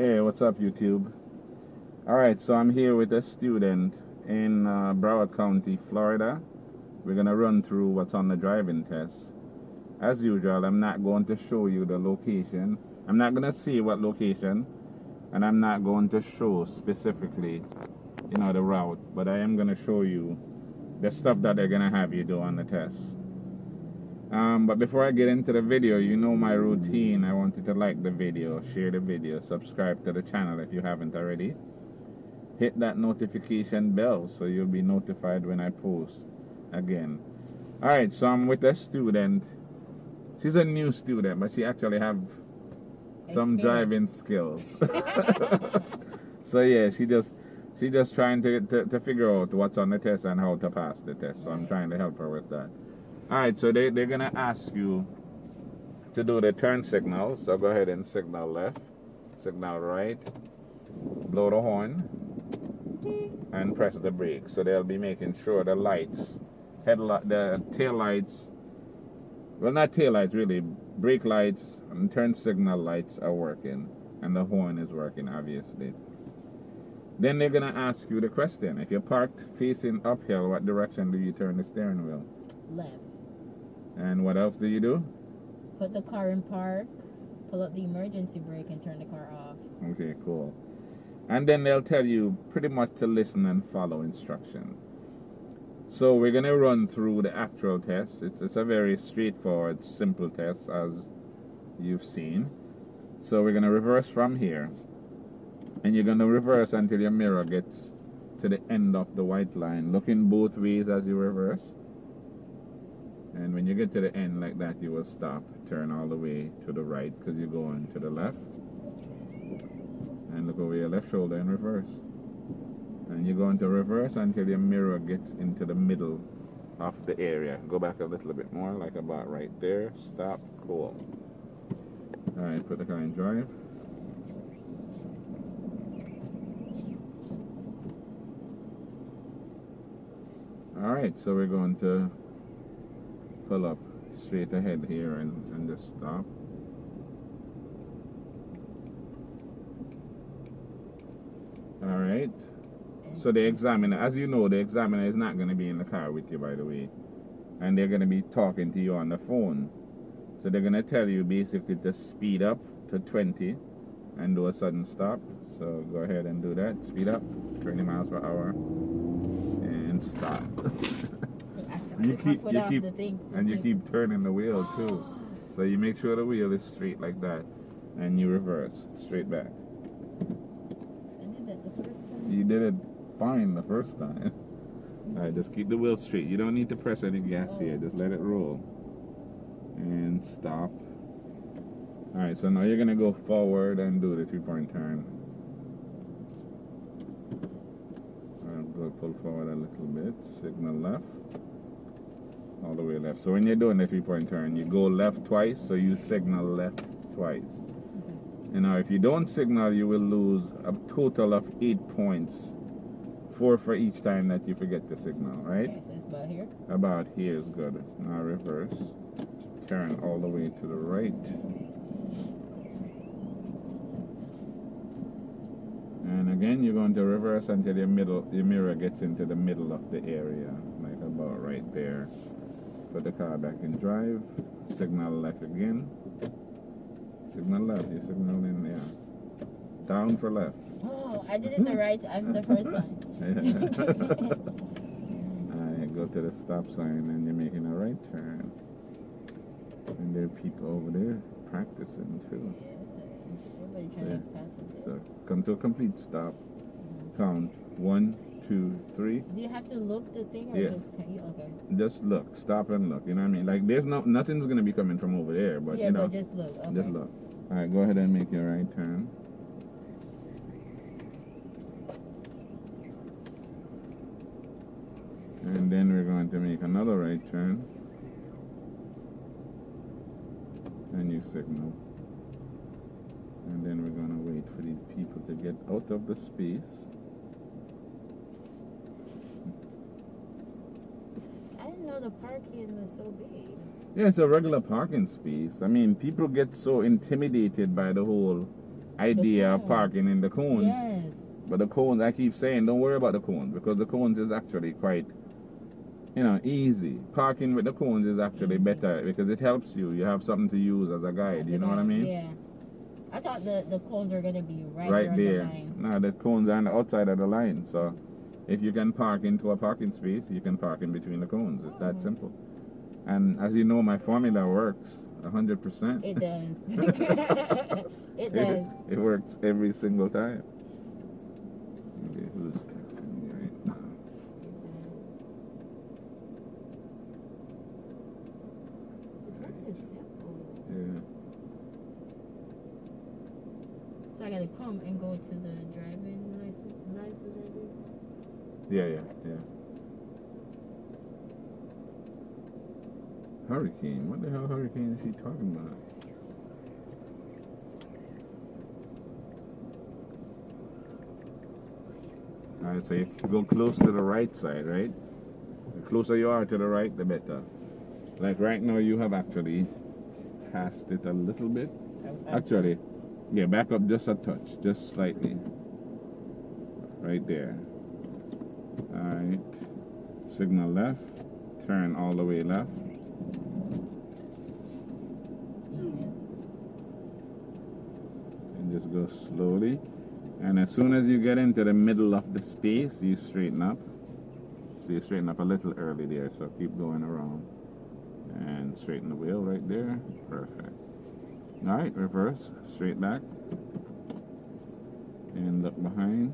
Hey, what's up, YouTube? Alright, so I'm here with a student in Broward County, Florida. We're going to run through what's on the driving test. As usual, I'm not going to show you the location. I'm not going to say what location, and I'm not going to show specifically, the route, but I am going to show you the stuff that they're going to have you do on the test. But before I get into the video, you know my routine. I want you to like the video, share the video, subscribe to the channel if you haven't already. Hit that notification bell so you'll be notified when I post again. Alright, so I'm with a student. She's a new student, but she actually have some driving skills. So yeah, she just trying to figure out what's on the test and how to pass the test. So I'm trying to help her with that. Alright, so they're gonna ask you to do the turn signal. So go ahead and signal left, signal right, blow the horn, and press the brake. So they'll be making sure the lights, the tail lights, well, not tail lights really, brake lights and turn signal lights are working, and the horn is working, obviously. Then they're gonna ask you the question: if you're parked facing uphill, what direction do you turn the steering wheel? Left. And what else do you do? Put the car in park, pull up the emergency brake, and turn the car off. Okay, cool. And then they'll tell you pretty much to listen and follow instruction. So we're going to run through the actual test. It's a very straightforward, simple test, as you've seen. So we're going to reverse from here. And you're going to reverse until your mirror gets to the end of the white line, looking both ways as you reverse. And when you get to the end like that, you will stop, turn all the way to the right because you're going to the left. And look over your left shoulder and reverse. And you're going to reverse until your mirror gets into the middle of the area. Go back a little bit more, like about right there. Stop. Cool. Alright, put the car in drive. Alright, so we're going to pull up straight ahead here and just stop. Alright. So the examiner, as you know, the examiner is not going to be in the car with you, by the way. And they're going to be talking to you on the phone. So they're going to tell you basically to speed up to 20 and do a sudden stop. So go ahead and do that. Speed up, 20 miles per hour, and stop. you keep turning the wheel too. So you make sure the wheel is straight like that, and you reverse straight back. I did that the first time. You did it fine the first time. Alright, just keep the wheel straight. You don't need to press any gas here. Just let it roll. And stop. Alright, so now you're going to go forward and do the 3-point turn. Alright, go pull forward a little bit. Signal left. All the way left. So when you're doing the 3-point turn, you go left twice, so you signal left twice. And now if you don't signal, you will lose a total of 8 points. 4 for each time that you forget to signal, right? Okay, so it's about here? About here is good. Now reverse. Turn all the way to the right. And again, you're going to reverse until your mirror gets into the middle of the area, like about right there. Put the car back in drive. Signal left again. Signal left. You signal in there. Down for left. Oh, I did it the right time the first time. Alright, go to the stop sign and you're making a right turn. And there are people over there practicing too. Yeah, everybody trying to pass it. So come to a complete stop. Count 1, 2, 3. Do you have to look the thing or Yes. just can you? Okay. Just look, stop and look. You know what I mean? Like there's nothing's gonna be coming from over there, but Yeah, you know, but just look. Okay. just look. All right, go ahead and make your right turn. And then we're going to make another right turn. And you signal. And then we're going to wait for these people to get out of the space. I didn't know the parking was so big. Yeah, it's a regular parking space. I mean, people get so intimidated by the whole idea of cone. parking in the cones. Yes. But the cones, I keep saying, don't worry about the cones because the cones is actually quite, easy. Parking with the cones is actually Easy. better because it helps you. You have something to use as a guide. You know what I mean? Yeah. I thought the cones were gonna be right Right there there. on the line. No, the cones are on the outside of the line. So if you can park into a parking space, you can park in between the cones. It's that simple. And as you know, my formula works 100%. It does. It does. It works every single time. Okay, who's texting me right now? This is simple. Yeah. So I gotta come and go to the driving license. Yeah. Hurricane. What the hell hurricane is she talking about? Alright, so you go close to the right side, right? The closer you are to the right, the better. Like right now, you have actually passed it a little bit. Actually, yeah, back up just a touch, just slightly. Right there. Alright. Signal left. Turn all the way left. And just go slowly. And as soon as you get into the middle of the space, you straighten up. So you straighten up a little early there, so keep going around. And straighten the wheel right there. Perfect. Alright, reverse, straight back. And look behind.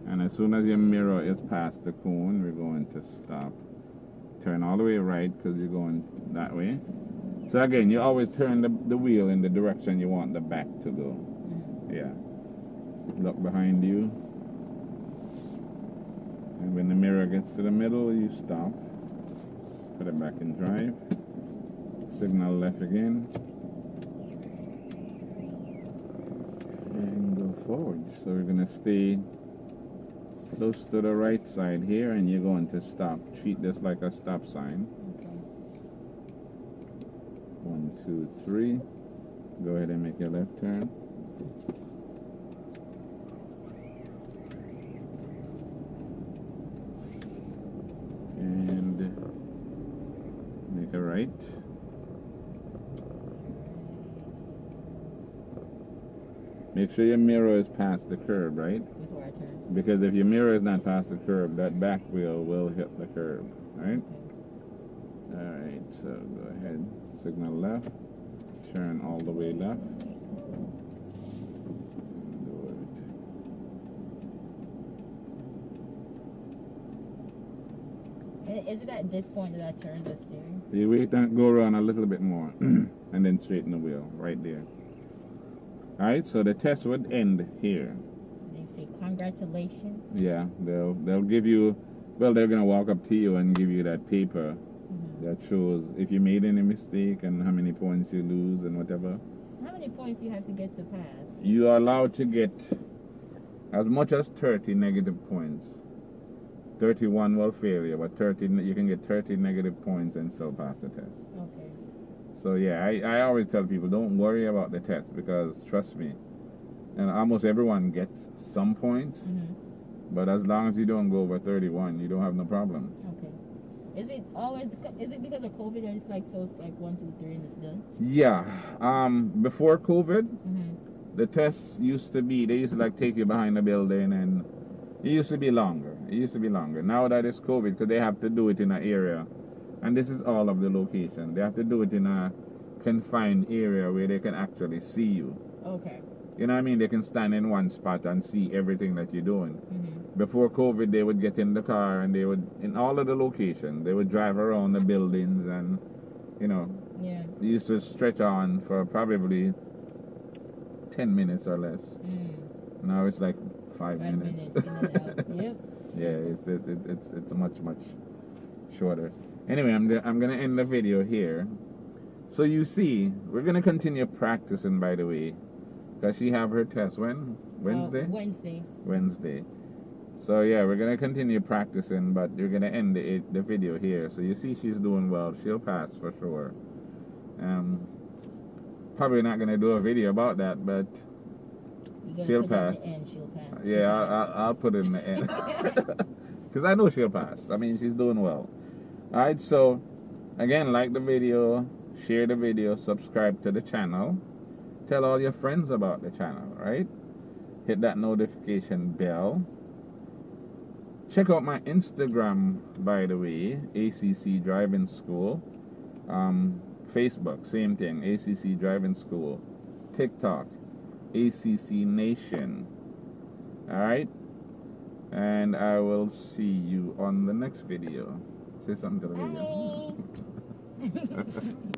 And as soon as your mirror is past the cone, we're going to stop. Turn all the way right because you're going that way. So again, you always turn the wheel in the direction you want the back to go. Yeah. Look behind you. And when the mirror gets to the middle, you stop. Put it back in drive. Signal left again. And go forward. So we're going to stay close to the right side here, and you're going to stop. Treat this like a stop sign. Okay. 1, 2, 3. Go ahead and make your left turn. And make a right. Make sure your mirror is past the curb, right? Before I turn. Because if your mirror is not past the curb, that back wheel will hit the curb, right? Okay. Alright, so go ahead, signal left, turn all the way left. Is it at this point that I turn the steering? You wait and go around a little bit more, and then straighten the wheel, right there. Alright, so the test would end here. They say congratulations. Yeah, they'll give you, well, they're gonna walk up to you and give you that paper that shows if you made any mistake and how many points you lose and whatever. How many points you have to get to pass? You are allowed to get as much as 30 negative points. 31 will fail you, but 30 you can get 30 negative points and still pass the test. Okay. So yeah, I always tell people don't worry about the test because trust me, and almost everyone gets some points, but as long as you don't go over 31, you don't have no problem. Okay. Is it because of COVID that it's like so it's like 1, 2, 3 and it's done? Yeah. Before COVID, the tests used to be, they used to like take you behind the building and it used to be longer. Now that it's COVID, because they have to do it in an area, and this is all of the location. They have to do it in a confined area where they can actually see you. Okay. You know what I mean? They can stand in one spot and see everything that you're doing. Before COVID, they would get in the car and they would, in all of the locations, they would drive around the buildings and, Yeah. they used to stretch on for probably 10 minutes or less. Now it's like 5 minutes. In and out. Yep. Yeah, it's much shorter. Anyway, I'm gonna end the video here. So you see, we're gonna continue practicing, by the way, because she have her test when Wednesday. Wednesday. So yeah, we're gonna continue practicing, but you're gonna end the video here. So you see, she's doing well. She'll pass for sure. Probably not gonna do a video about that, but You're gonna she'll put it at pass. the end. She'll pass. Yeah, I'll put it in the end. Because I know she'll pass. I mean, she's doing well. Alright, so again, like the video, share the video, subscribe to the channel, tell all your friends about the channel, right? Hit that notification bell. Check out my Instagram, by the way, ACC Driving School. Facebook, same thing, ACC Driving School. TikTok, ACC Nation. Alright? And I will see you on the next video. Say something to the video. Bye.